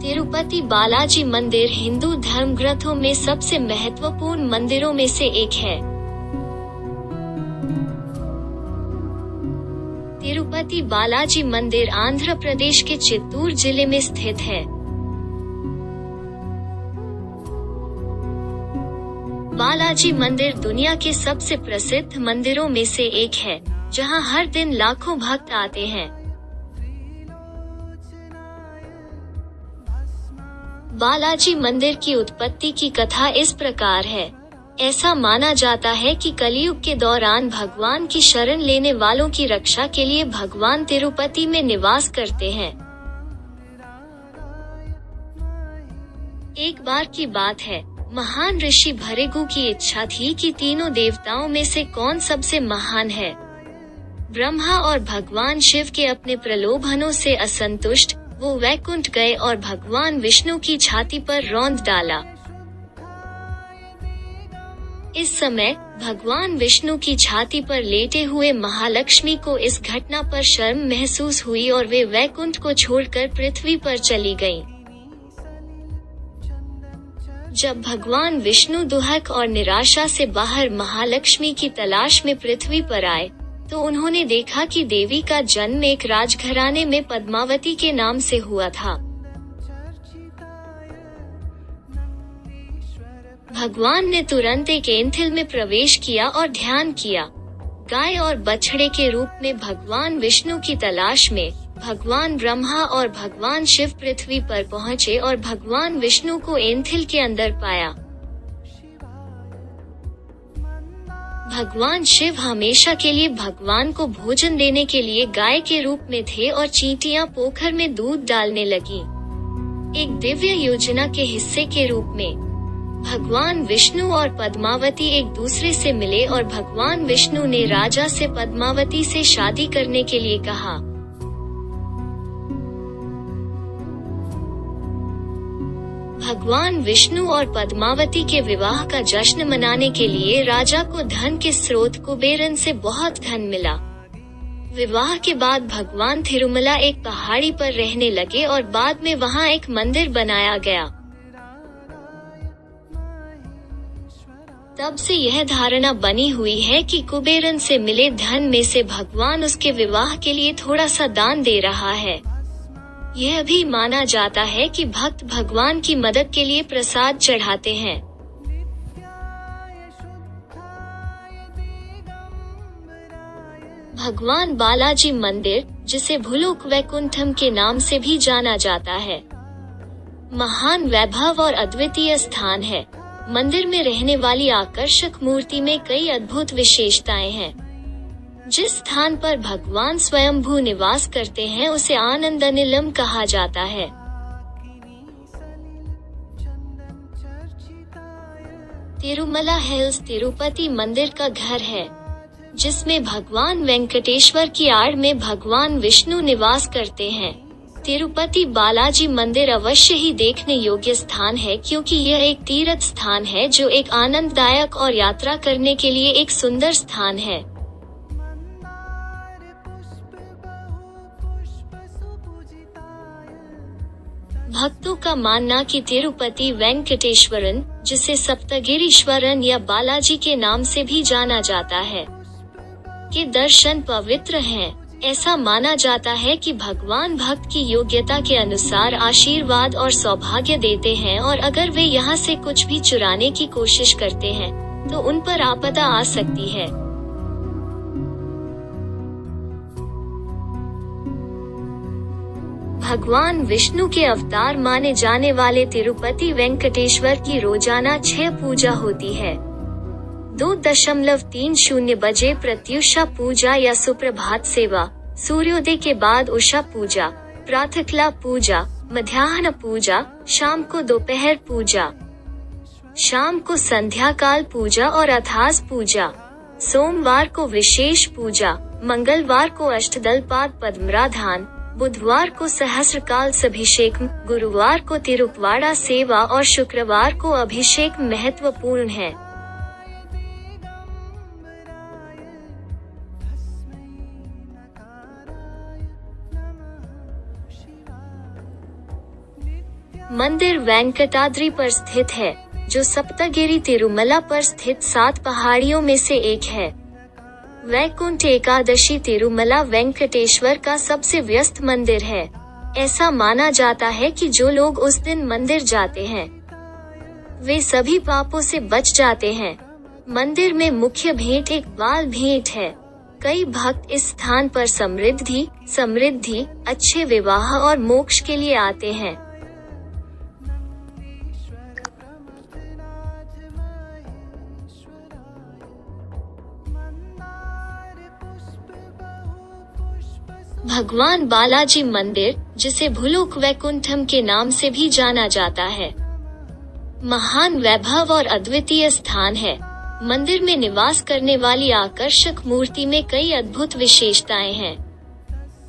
तिरुपति बालाजी मंदिर हिंदू धर्म ग्रंथों में सबसे महत्वपूर्ण मंदिरों में से एक है। तिरुपति बालाजी मंदिर आंध्र प्रदेश के चित्तूर जिले में स्थित है। बालाजी मंदिर दुनिया के सबसे प्रसिद्ध मंदिरों में से एक है, जहां हर दिन लाखों भक्त आते हैं। बालाजी मंदिर की उत्पत्ति की कथा इस प्रकार है। ऐसा माना जाता है कि कलयुग के दौरान भगवान की शरण लेने वालों की रक्षा के लिए भगवान तिरुपति में निवास करते हैं। एक बार की बात है, महान ऋषि भृगु की इच्छा थी कि तीनों देवताओं में से कौन सबसे महान है। ब्रह्मा और भगवान शिव के अपने प्रलोभनों से असंतुष्ट वो वैकुंठ गए और भगवान विष्णु की छाती पर रौंद डाला। इस समय भगवान विष्णु की छाती पर लेटे हुए महालक्ष्मी को इस घटना पर शर्म महसूस हुई और वे वैकुंठ को छोड़कर पृथ्वी पर चली गईं। जब भगवान विष्णु दुहक और निराशा से बाहर महालक्ष्मी की तलाश में पृथ्वी पर आए, तो उन्होंने देखा कि देवी का जन्म एक राजघराने में पद्मावती के नाम से हुआ था। भगवान ने तुरंत एक एंथिल में प्रवेश किया और ध्यान किया। गाय और बछड़े के रूप में भगवान विष्णु की तलाश में भगवान ब्रह्मा और भगवान शिव पृथ्वी पर पहुँचे और भगवान विष्णु को एंथिल के अंदर पाया। भगवान शिव हमेशा के लिए भगवान को भोजन देने के लिए गाय के रूप में थे और चींटियां पोखर में दूध डालने लगी। एक दिव्य योजना के हिस्से के रूप में भगवान विष्णु और पद्मावती एक दूसरे से मिले और भगवान विष्णु ने राजा से पद्मावती से शादी करने के लिए कहा। भगवान विष्णु और पद्मावती के विवाह का जश्न मनाने के लिए राजा को धन के स्रोत कुबेरन से बहुत धन मिला। विवाह के बाद भगवान तिरुमला एक पहाड़ी पर रहने लगे और बाद में वहां एक मंदिर बनाया गया। तब से यह धारणा बनी हुई है कि कुबेरन से मिले धन में से भगवान उसके विवाह के लिए थोड़ा सा दान दे रहा है। यह भी माना जाता है कि भक्त भगवान की मदद के लिए प्रसाद चढ़ाते हैं। भगवान बालाजी मंदिर, जिसे भूलोक वैकुंठम के नाम से भी जाना जाता है, महान वैभव और अद्वितीय स्थान है। मंदिर में रहने वाली आकर्षक मूर्ति में कई अद्भुत विशेषताएं हैं। जिस स्थान पर भगवान स्वयंभू निवास करते हैं उसे आनंदनिलम कहा जाता है। तिरुमला हिल्स तिरुपति मंदिर का घर है, जिसमें भगवान वेंकटेश्वर की आड़ में भगवान विष्णु निवास करते हैं। तिरुपति बालाजी मंदिर अवश्य ही देखने योग्य स्थान है, क्योंकि यह एक तीर्थ स्थान है जो एक आनंददायक और यात्रा करने के लिए एक सुंदर स्थान है। भक्तों का मानना कि तिरुपति वेंकटेश्वरन, जिसे सप्तगिरीश्वरन या बालाजी के नाम से भी जाना जाता है, के दर्शन पवित्र हैं। ऐसा माना जाता है कि भगवान भक्त की योग्यता के अनुसार आशीर्वाद और सौभाग्य देते हैं और अगर वे यहाँ से कुछ भी चुराने की कोशिश करते हैं तो उन पर आपदा आ सकती है। भगवान विष्णु के अवतार माने जाने वाले तिरुपति वेंकटेश्वर की रोजाना 6 पूजा होती है। 2:30 बजे प्रत्युषा पूजा या सुप्रभात सेवा, सूर्योदय के बाद उषा पूजा, प्रातःकाल पूजा, मध्याह्न पूजा, शाम को दोपहर पूजा, शाम को संध्याकाल पूजा और अथास पूजा, सोमवार को विशेष पूजा, मंगलवार को अष्टदलपाद पद्मराधान, बुधवार को सहस्रकाल अभिषेक, गुरुवार को तिरुपवाड़ा सेवा और शुक्रवार को अभिषेक महत्वपूर्ण है। मंदिर वेंकटाद्रि पर स्थित है, जो सप्तगिरी तिरुमला पर स्थित 7 पहाड़ियों में से एक है। वैकुंठ एकादशी तिरुमला वेंकटेश्वर का सबसे व्यस्त मंदिर है। ऐसा माना जाता है कि जो लोग उस दिन मंदिर जाते हैं, वे सभी पापों से बच जाते हैं। मंदिर में मुख्य भेंट एक बाल भेंट है। कई भक्त इस स्थान पर समृद्धि, अच्छे विवाह और मोक्ष के लिए आते हैं। भगवान बालाजी मंदिर, जिसे भूलोक वैकुंठम के नाम से भी जाना जाता है, महान वैभव और अद्वितीय स्थान है। मंदिर में निवास करने वाली आकर्षक मूर्ति में कई अद्भुत विशेषताएं हैं।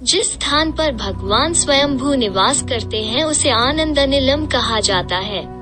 जिस स्थान पर भगवान स्वयंभू निवास करते हैं उसे आनंदनिलम कहा जाता है।